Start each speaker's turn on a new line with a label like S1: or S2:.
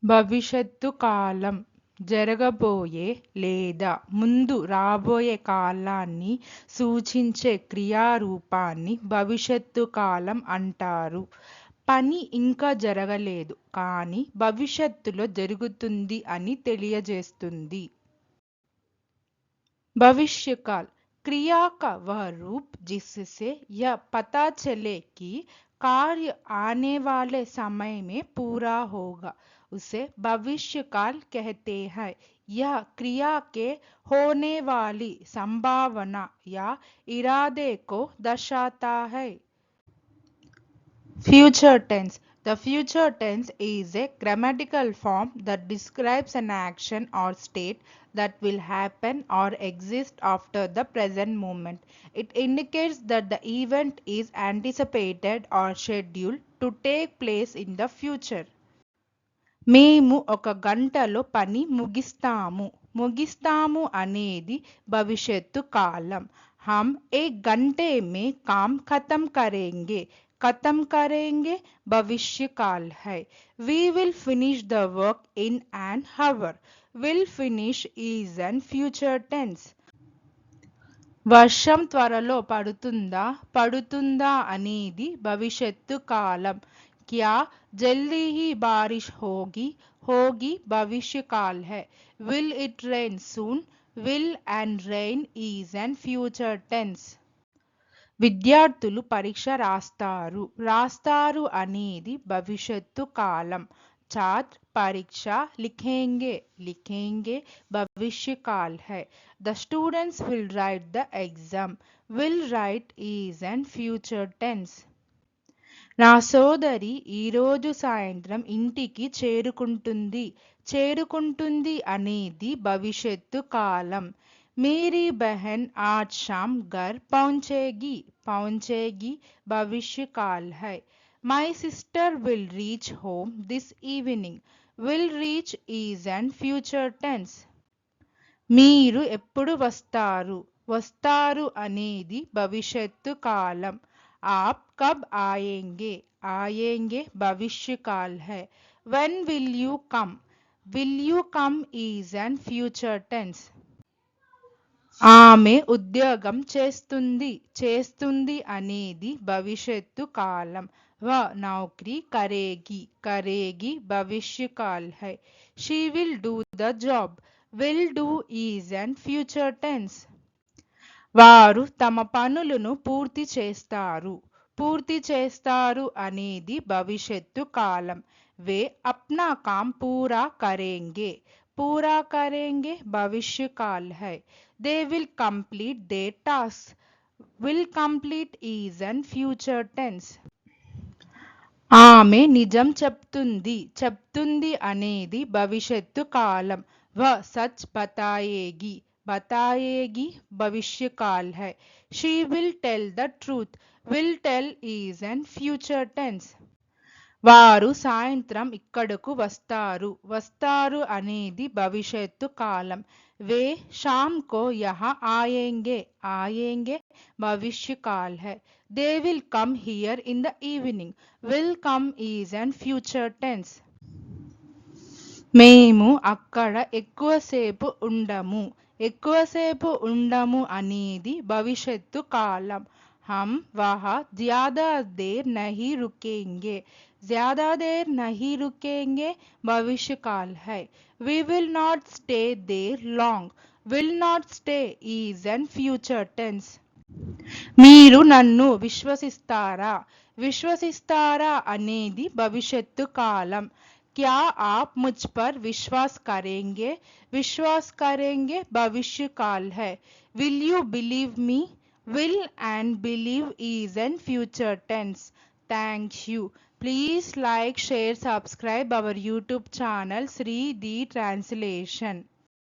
S1: భవిష్యత్తు కాలం జరగబోయే లేదా ముందు రాబోయే కాలాన్ని సూచించే క్రియారూపాన్ని భవిష్యత్తు కాలం అంటారు. పని ఇంకా జరగలేదు కానీ భవిష్యత్తులో జరుగుతుంది అని తెలియజేస్తుంది. भविष्यकाल क्रिया का वह रूप जिससे यह पता चले कि कार्य आने वाले समय में पूरा होगा उसे भविष्यकाल कहते हैं। यह क्रिया के होने वाली संभावना या इरादे को दर्शाता है। Future tense. The future tense is a grammatical form that describes an action or state that will happen or exist after the present moment. It indicates that the event is anticipated or scheduled to take place in the future. మేము ఒక గంటలో పని ముగిస్తాము. ముగిస్తాము అనేది భవిష్యత్తు కాలం. हम एक घंटे में काम खत्म करेंगे. खत्म करेंगे भविष्य काल है. We will finish the work in an hour. Will finish is an future tense. వర్షం త్వరలో పడుతుందా పడుతుందా అనేది భవిష్యత్తు కాలం. क्या जल्दी ही बारिश होगी होगी भविष्य काल है. Will it rain soon? Will and rain is an future tense. విద్యార్థులు పరీక్ష రాస్తారు. రాస్తారు అనేది భవిష్యత్తు కాలం. छात्र परीक्षा लिखेंगे. लिखेंगे भविष्य काल है. The students will write the exam. Will write is an future tense. నా సోదరి ఈరోజు సాయంత్రం ఇంటికి చేరుకుంటుంది. చేరుకుంటుంది అనేది భవిష్యత్తు కాలం. मेरी बहन आज शाम घर पहुंचेगी. पहुंचेगी भविष्य काल है. My sister will reach home this evening. Will reach is an future tense. మీరు ఎప్పుడు వస్తారు? వస్తారు అనేది భవిష్యత్తు కాలం. आप कब आएंगे? आएंगे भविष्य काल है. When will you come? Will you come is an future tense. ఆమె ఉద్యోగం చేస్తుంది. చేస్తుంది అనేది భవిష్యత్తు కాలం. वह नौकरी करेगी. करेगी भविष्य काल है. She will do the job. Will do is an future tense. వారు తమ పనులను పూర్తి చేస్తారు. పూర్తి చేస్తారు అనేది భవిష్యత్తు కాలం. वे अपना काम पूरा करेंगे. पूरा करेंगे भविष्य काल है. They will complete their tasks. Will complete is an future tense. ఆమె నిజం చెప్తుంది. చెప్తుంది అనేది భవిష్యత్తు కాలం. वह सच बताएगी. बताएगी भविष्य काल है. She will tell the truth. Will tell is an future tense. వారు సాయంత్రం ఇక్కడకు వస్తారు. వస్తారు అనేది భవిష్యత్తు కాలం. वे शाम को यहाँ आएंगे. आएंगे भविष्य काल है. They will come here in the evening. Will come is an future tense. మేము అక్కడ ఎక్కువసేపు ఉండము. ఎక్కువసేపు ఉండము అనేది భవిష్యత్తు కాలం. हम वहाँ ज्यादा देर नहीं रुकेंगे. ज्यादा देर नहीं रुकेंगे भविष्य काल है. We will not stay there long. Will not stay is an future tense. మీరు నన్ను విశ్వసిస్తారా? విశ్వసిస్తారా అనేది భవిష్యత్తు కాలం. क्या आप मुझ पर विश्वास करेंगे? विश्वास करेंगे भविष्य काल है. Will you believe me? Will and believe is an future tense. Thank you. Please like, share, subscribe our YouTube channel Sri the Translation.